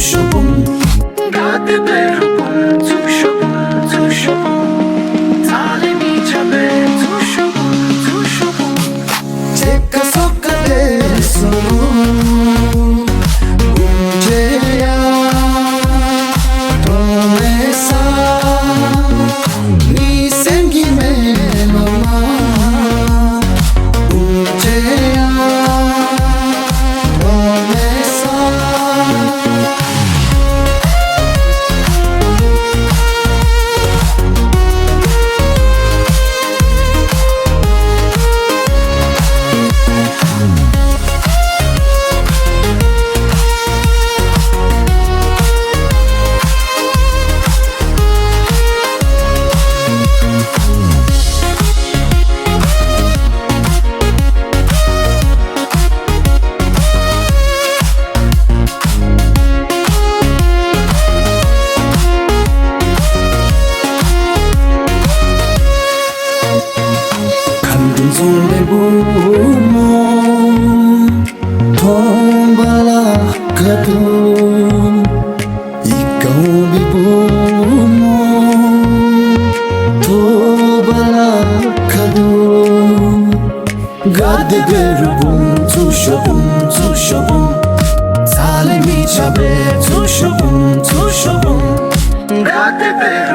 Zuschubum, gade berubum, zuschubum, zuschubum, tale mi chabe, zuschubum, zuschubum. Cheka sokale sunu, unjeya, promesa, ni sengi me mama, unjeya. Zone bumo tombala kadu ikau bibumo tombala kadu gade berubum zushubum zushubum sale mi chabe zushubum zushubum gade berubum